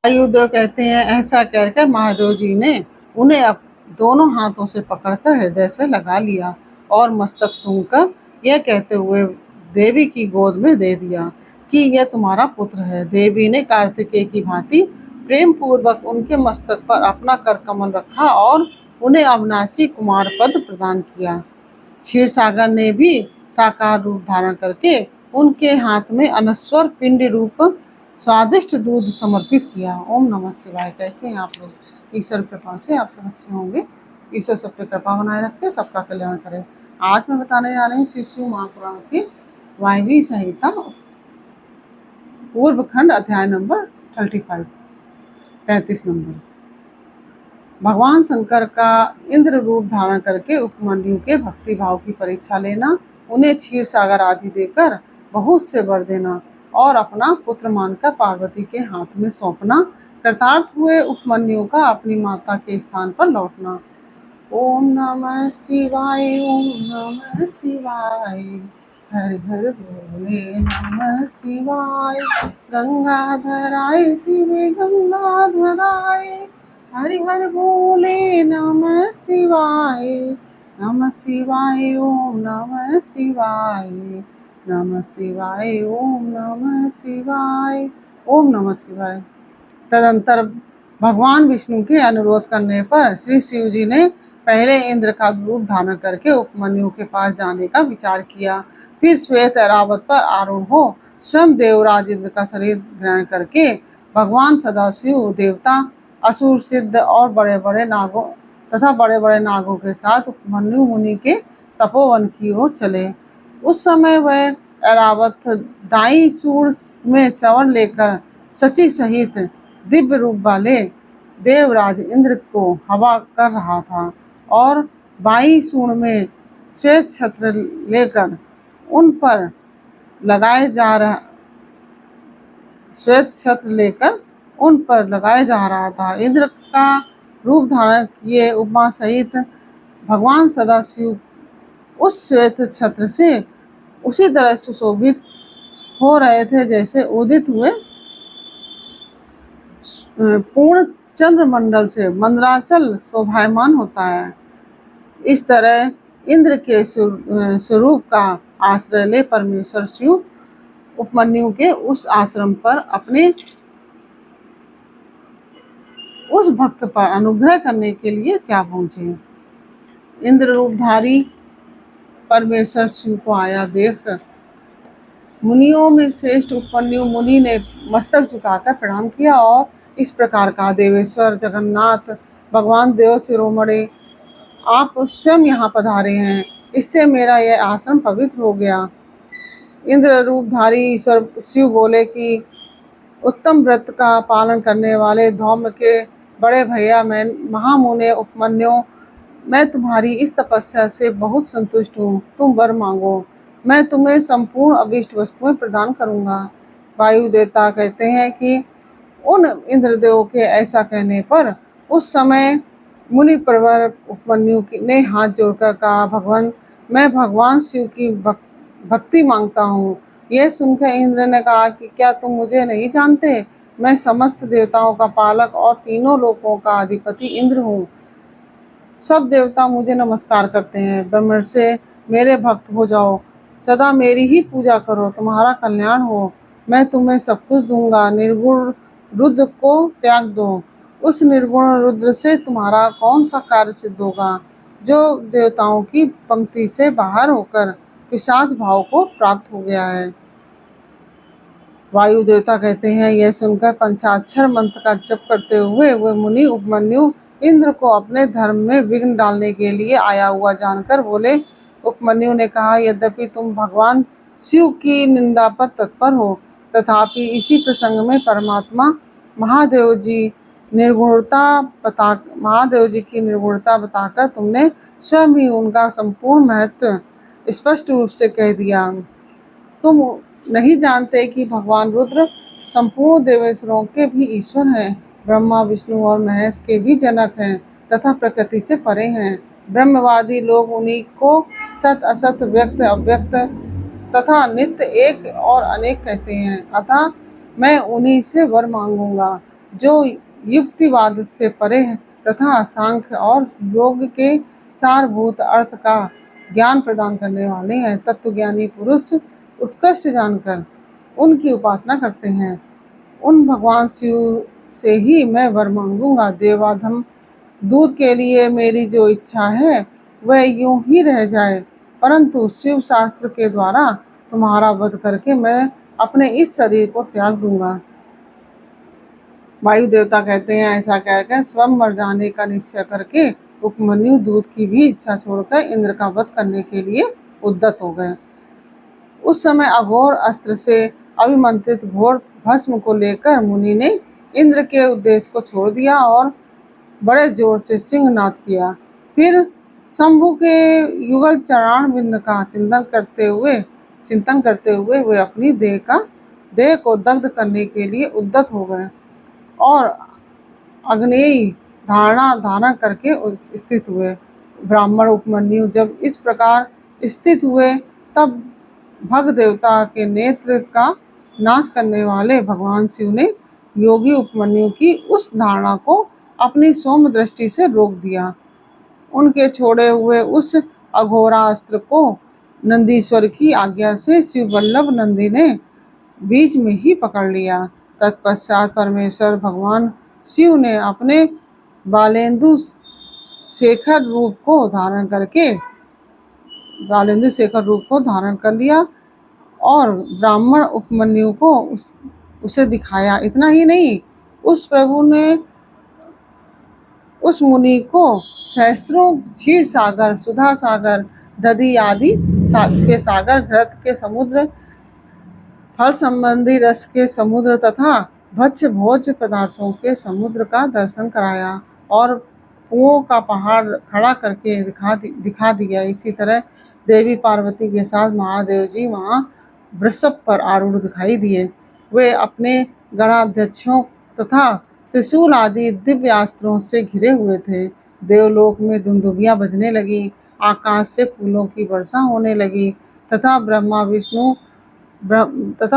वायुदेव कहते हैं, ऐसा कहकर महादेव जी ने उन्हें दोनों हाथों से पकड़कर हृदय से लगा लिया और मस्तक सूंघकर यह कहते हुए देवी की गोद में दे दिया कि यह तुम्हारा पुत्र है। देवी ने कार्तिकेय की भांति प्रेम पूर्वक उनके मस्तक पर अपना कर कमल रखा और उन्हें अविनाशी कुमार पद प्रदान किया। क्षीर सागर ने भी साकार रूप धारण करके उनके हाथ में अनस्वर पिंड रूप स्वादिष्ट दूध समर्पित किया। ओम नमः शिवाय। कैसे हैं आप लोग? ईश्वर कृपा से आप सब अच्छे होंगे। ईश्वर सब पे कृपा बनाए रखे, सबका कल्याण करे। आज मैं बताने जा रही हूँ श्री शिव महापुराण की वायवी संहिता पूर्व खंड अध्याय नंबर 35 नंबर। भगवान शंकर का इंद्र रूप धारण करके उपमन्यु के भक्ति भाव की परीक्षा लेना, उन्हें क्षीर सागर आदि देकर बहुत से वर देना और अपना पुत्र मानकर पार्वती के हाथ में सौंपना, कृतार्थ हुए उपमन्यु का अपनी माता के स्थान पर लौटना। ओम नमः शिवाय, ओम नमः शिवाय, हर हर भोले नमः शिवाय, गंगाधराय शिवे गंगाधराय, हरि हर भोले नमः शिवाय, नमः शिवाय, ओम नमः शिवाय, नमः शिवाय, ओम नमः शिवाय, ओम नमः शिवाय। तदंतर भगवान विष्णु के अनुरोध करने पर श्री शिव जी ने पहले इंद्र का रूप धारण करके उपमन्यु के पास जाने का विचार किया। फिर श्वेत ऐरावत पर आरूढ़ हो स्वयं देवराज इंद्र का शरीर ग्रहण करके भगवान सदाशिव देवता, असुर, सिद्ध और बड़े बड़े नागों के साथ उपमन्यु मुनि के तपोवन की ओर चले। उस समय वह ऐरावत दाई सूर में चवर लेकर सची सहित दिव्य रूप वाले देवराज इंद्र को हवा कर रहा था और बाई सूंड में श्वेत छत्र लेकर उन पर लगाए जा रहा था। इंद्र का रूप धारण किए उमा सहित भगवान सदाशिव उस श्वेत छत्र से उसी तरह सुशोभित हो रहे थे जैसे उदित हुए पूर्ण चंद्रमंडल से मंदराचल शोभायमान होता है। इस तरह इंद्र के स्वरूप का आश्रय ले परमेश्वर शिव उपमन्यु के उस आश्रम पर अपने उस भक्त पर अनुग्रह करने के लिए जा पहुंचे। इंद्र रूपधारी परमेश्वर शिव को आया देखकर मुनियों में श्रेष्ठ उपमन्यु मुनि ने मस्तक झुकाकर प्रणाम किया और इस प्रकार कहा, देवेश्वर जगन्नाथ भगवान देव शिरोमणि, आप स्वयं यहाँ पधारे हैं, इससे मेरा यह आश्रम पवित्र हो गया। इंद्र रूपधारी ईश्वर शिव बोले कि उत्तम व्रत का पालन करने वाले धौम्य के बड़े भैया मैं महामुने उपमन्यु, मैं तुम्हारी इस तपस्या से बहुत संतुष्ट हूँ। तुम वर मांगो, मैं तुम्हें संपूर्ण अभीष्ट वस्तुएं प्रदान करूंगा। वायु देवता कहते हैं कि उन इंद्रदेव के ऐसा कहने पर उस समय मुनि प्रवर उपमन्यु ने हाथ जोड़कर कहा, भगवान, मैं भगवान शिव की भक्ति मांगता हूँ। यह सुनकर इंद्र ने कहा कि क्या तुम मुझे नहीं जानते? मैं समस्त देवताओं का पालक और तीनों लोकों का अधिपति इंद्र हूँ। सब देवता मुझे नमस्कार करते हैं। ब्रह्म से मेरे भक्त हो जाओ, सदा मेरी ही पूजा करो, तुम्हारा कल्याण हो। मैं तुम्हें सब कुछ दूंगा। निर्गुण रुद्र को त्याग दो, उस निर्गुण रुद्र से तुम्हारा कौन सा कार्य सिद्ध होगा जो देवताओं की पंक्ति से बाहर होकर पिशाच भाव को प्राप्त हो गया है। वायु देवता कहते हैं, यह सुनकर पंचाक्षर मंत्र का जप करते हुए वह मुनि उपमन्यु इंद्र को अपने धर्म में विघ्न डालने के लिए आया हुआ जानकर बोले। उपमन्यु ने कहा, यद्यपि तुम भगवान शिव की निंदा पर तत्पर हो, तथापि इसी प्रसंग में परमात्मा महादेव जी की निर्गुणता बताकर तुमने स्वयं ही उनका संपूर्ण महत्व स्पष्ट रूप से कह दिया। तुम नहीं जानते कि भगवान रुद्र संपूर्ण देवेश्वरों के भी ईश्वर हैं, ब्रह्मा विष्णु और महेश के भी जनक हैं तथा प्रकृति से परे हैं। ब्रह्मवादी लोग उन्हीं को सत असत व्यक्त अव्यक्त तथा नित्य एक और अनेक कहते हैं। अतः मैं उन्हीं से वर मांगूंगा। जो युक्तिवाद से परे है तथा सांख्य और योग के सारभूत अर्थ का ज्ञान प्रदान करने वाले हैं। तत्वज्ञानी पुरुष उत्कृष्ट जानकर उनकी उपासना करते हैं। उन भगवान शिव से ही मैं वर मांगूंगा। देवाधम दूध के लिए मेरी जो इच्छा है वह यूं ही रह जाए, परंतु शिव शास्त्र के द्वारा तुम्हारा वध करके मैं अपने इस शरीर को त्याग दूंगा। वायु देवता कहते हैं, ऐसा कहकर स्वयं मर जाने का निश्चय करके उपमन्यु दूध की भी इच्छा छोड़कर इंद्र का वध करने के लिए उद्यत हो गए। उस समय अघोर अस्त्र से अभिमंत्रित घोर भस्म को लेकर मुनि ने इंद्र के उद्देश्य को छोड़ दिया और बड़े जोर से सिंहनाद किया। फिर शंभु के युगल चरण बिंद का चिंतन करते हुए वे अपनी देह को दग्ध करने के लिए उद्यत हो गए और अग्नेयी धारणा धारण करके स्थित हुए। ब्राह्मण उपमन्यु जब इस प्रकार स्थित हुए तब भग देवता के नेत्र का नाश करने वाले भगवान शिव ने योगी उपमन्यु की उस धारणा को अपनी सौम्य दृष्टि से रोक दिया। उनके छोड़े हुए उस अघोरास्त्र को नंदीश्वर की आज्ञा से शिव वल्लभ नंदी ने बीच में ही पकड़ लिया। तत्पश्चात परमेश्वर भगवान शिव ने अपने बालेंदु शेखर रूप को धारण कर लिया और ब्राह्मण उपमन्यु को उसे दिखाया। इतना ही नहीं, उस प्रभु ने उस मुनि को सहस्त्रों क्षीर सागर, सुधा सागर, दधि आदि के सागर, घृत के समुद्र, फल संबंधी रस के समुद्र तथा भक्ष्य भोज्य पदार्थों के समुद्र का दर्शन कराया और कुओं का पहाड़ खड़ा करके दिखा दिया। इसी तरह देवी पार्वती के साथ महादेव जी वहाँ वृषभ पर आरूढ़ दिखाई दिए। वे अपने गणाध्यक्षों तथा त्रिशूल आदि दिव्यास्त्रों से घिरे हुए थे। देवलोक में दुंदुभियां बजने लगी, आकाश से फूलों की वर्षा होने लगी तथा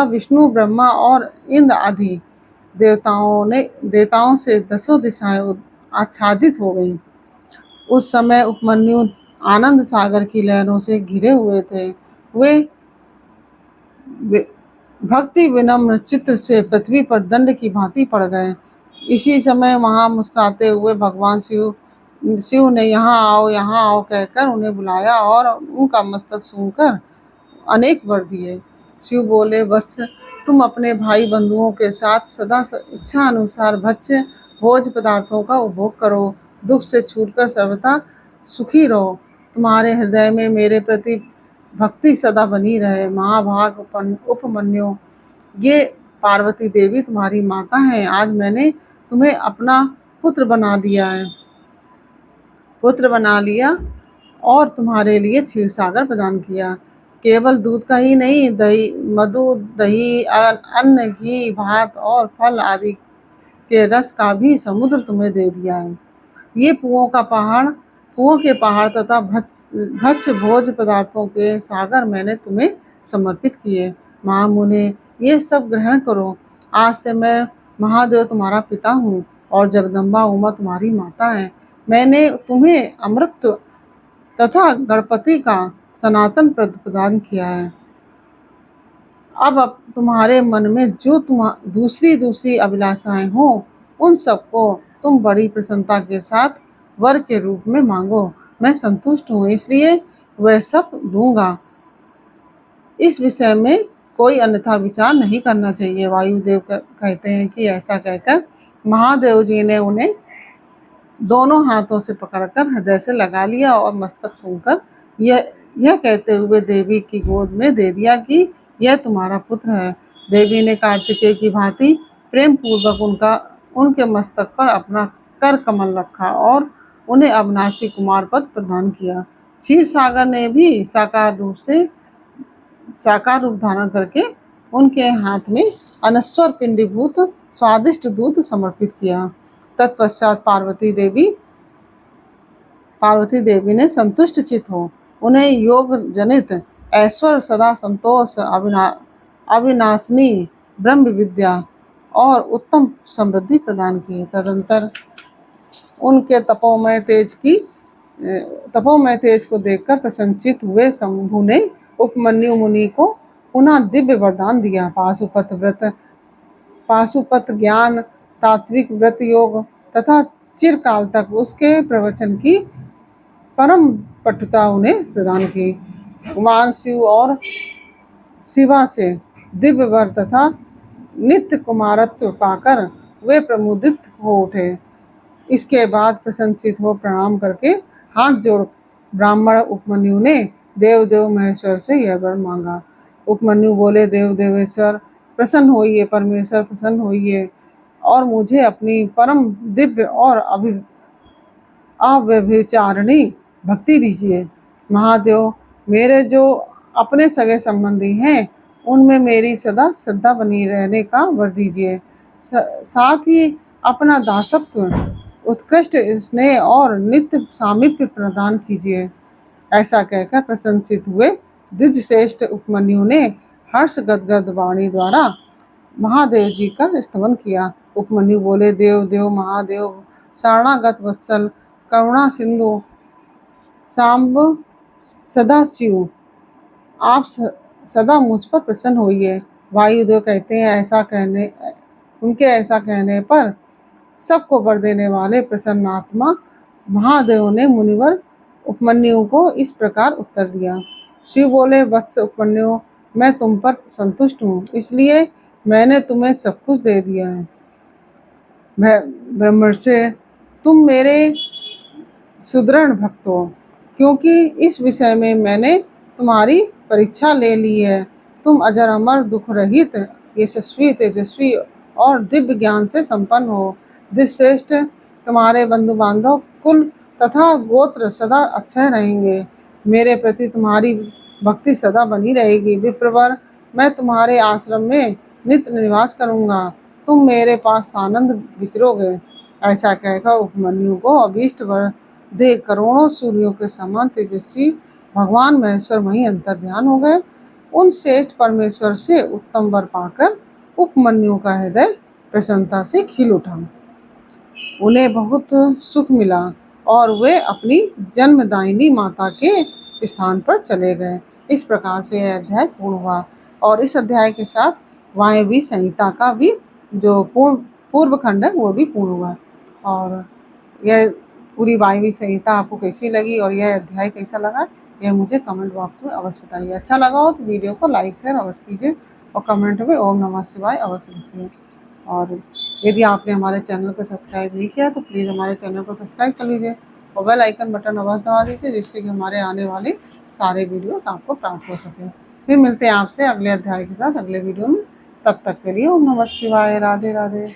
विष्णु ब्रह्मा और इंद्र आदि देवताओं से दसों दिशाएं आच्छादित हो गईं। उस समय उपमन्यु आनंद सागर की लहरों से घिरे हुए थे। वे भक्ति विनम्र चित्त से पृथ्वी पर दंड की भांति पड़ गए। इसी समय वहां मुस्कुराते हुए भगवान शिव ने यहाँ आओ कहकर उन्हें बुलाया और उनका मस्तक सूंघकर अनेक वर दिए। शिव बोले, वत्स, तुम अपने भाई बंधुओं के साथ सदा इच्छा अनुसार भक्ष्य भोज पदार्थों का उपभोग करो, दुख से छूटकर सर्वथा सुखी रहो। तुम्हारे हृदय में मेरे प्रति भक्ति सदा बनी रहे। महाभाग उपमन्यु, ये पार्वती देवी तुम्हारी माता है। आज मैंने तुम्हें अपना पुत्र बना लिया और तुम्हारे लिए क्षीर सागर प्रदान किया। केवल दूध का ही नहीं, मधु, दही, अन्न, घी, भात और फल आदि के रस का भी समुद्र तुम्हें दे दिया है। ये कुओं के पहाड़ तथा भक्ष्य भोज पदार्थों के सागर मैंने तुम्हें समर्पित किए। महामुने, ये सब ग्रहण करो। आज से मैं महादेव तुम्हारा पिता हूँ और जगदम्बा उमा तुम्हारी माता है। मैंने तुम्हें अमृत तथा गणपति का सनातन प्रदान किया है। अब तुम्हारे मन में जो दूसरी अभिलाषाएं हो, उन सबको तुम बड़ी प्रसन्नता के साथ वर के रूप में मांगो। मैं संतुष्ट हूँ, इसलिए वह सब दूंगा। इस विषय में कोई अन्यथा विचार नहीं करना चाहिए। वायुदेव कहते हैं कि ऐसा कहकर महादेव जी ने उन्हें दोनों हाथों से पकड़कर हृदय से लगा लिया और मस्तक सूंघकर यह कहते हुए देवी की गोद में दे दिया कि यह तुम्हारा पुत्र है। देवी ने कार्तिकेय की भांति प्रेम पूर्वक उनके मस्तक पर अपना कर कमल रखा और उन्हें अविनाशी कुमार पद प्रदान किया। क्षीर सागर ने भी साकार रूप धारण करके उनके हाथ में अनस्वर पिंडीभूत स्वादिष्ट दूध समर्पित किया। तत्पश्चात पार्वती देवी ने संतुष्ट चित हो उन्हें योग जनित ऐश्वर्य, सदा संतोष, अविनाशनी ब्रह्म विद्या, और उत्तम समृद्धि प्रदान की। तदंतर उनके तपोमय तेज को देखकर प्रसन्नचित्त हुए शंभु ने उपमन्यु मुनि को पुनः दिव्य वरदान दिया। पाशुपत ज्ञान, तात्विक व्रत योग तथा चिरकाल तक उसके प्रवचन की परम पटुता उन्हें प्रदान की। कुमार शिव और शिवा से दिव्य वर तथा नित्य कुमारत्व पाकर वे प्रमुदित हो उठे। इसके बाद प्रसन्नचित्त हो प्रणाम करके हाथ जोड़ ब्राह्मण उपमन्यु ने देव महेश्वर से यह वर मांगा। उपमन्यु बोले, देव देवेश्वर प्रसन्न होइए, परमेश्वर प्रसन्न होइए और मुझे अपनी परम दिव्य और अव्यभिचारिणी भक्ति दीजिए। महादेव, मेरे जो अपने सगे संबंधी हैं उनमें मेरी सदा श्रद्धा बनी रहने का वर दीजिए। साथ ही अपना दासत्व, उत्कृष्ट स्नेह और नित्य सामीप्य प्रदान कीजिए। ऐसा कहकर प्रसन्नचित्त हुए द्विजश्रेष्ठ उपमन्यु ने हर्ष गदगद वाणी द्वारा महादेव जी का स्तवन किया। उपमन्यु बोले, देव महादेव, शरणागत वत्सल, करुणा सिंधु, सांब सदाशिव, आप सदा मुझ पर प्रसन्न होइए। वायुदेव कहते हैं, उनके ऐसा कहने पर सबको वर देने वाले प्रसन्नात्मा महादेव ने मुनिवर उपमन्यु को इस प्रकार उत्तर दिया। शिव बोले, वत्स उपमन्यु, मैं तुम पर संतुष्ट हूँ, इसलिए मैंने तुम्हें सब कुछ दे दिया है। ब्रह्मण से तुम मेरे सुदृढ़ भक्त हो, क्योंकि इस विषय में मैंने तुम्हारी परीक्षा ले ली है। तुम अजर अमर, दुख रहित, यशस्वी, तेजस्वी और दिव्य ज्ञान से संपन्न हो। द्विश्रेष्ठ, तुम्हारे बंधु बांधव, कुल तथा गोत्र सदा अच्छे रहेंगे। मेरे प्रति तुम्हारी भक्ति सदा बनी रहेगी। विप्रवर, मैं तुम्हारे आश्रम में नित्य निवास करूंगा, तुम मेरे पास आनंद विचरोगे। ऐसा कहकर उपमन्यु को अभीष्ट वर दे करोड़ों सूर्यों के समान तेजस्वी भगवान महेश्वर वहीं अंतर्ध्यान हो गए। उन श्रेष्ठ परमेश्वर से उत्तम वर पाकर उपमन्यु का हृदय प्रसन्नता से खिल उठा। उन्हें बहुत सुख मिला और वे अपनी जन्मदायिनी माता के स्थान पर चले गए। इस प्रकार से यह अध्याय पूर्ण हुआ और इस अध्याय के साथ वायव्य संहिता का भी जो पूर्व खंड है वो भी पूर्ण हुआ। और यह पूरी वायव्य संहिता आपको कैसी लगी और यह अध्याय कैसा लगा, यह मुझे कमेंट बॉक्स में अवश्य बताइए। अच्छा लगा हो तो वीडियो को लाइक शेयर अवश्य कीजिए और कमेंट में ओम नमः शिवाय अवश्य लिखिए। और यदि आपने हमारे चैनल को सब्सक्राइब नहीं किया तो प्लीज़ हमारे चैनल को सब्सक्राइब कर लीजिए और बेल आइकन बटन अवश्य दबा दीजिए, जिससे कि हमारे आने वाले सारे वीडियोस आपको प्राप्त हो सके। फिर मिलते हैं आपसे अगले अध्याय के साथ अगले वीडियो में। तब तक के लिए ओम नमः शिवाय। राधे राधे।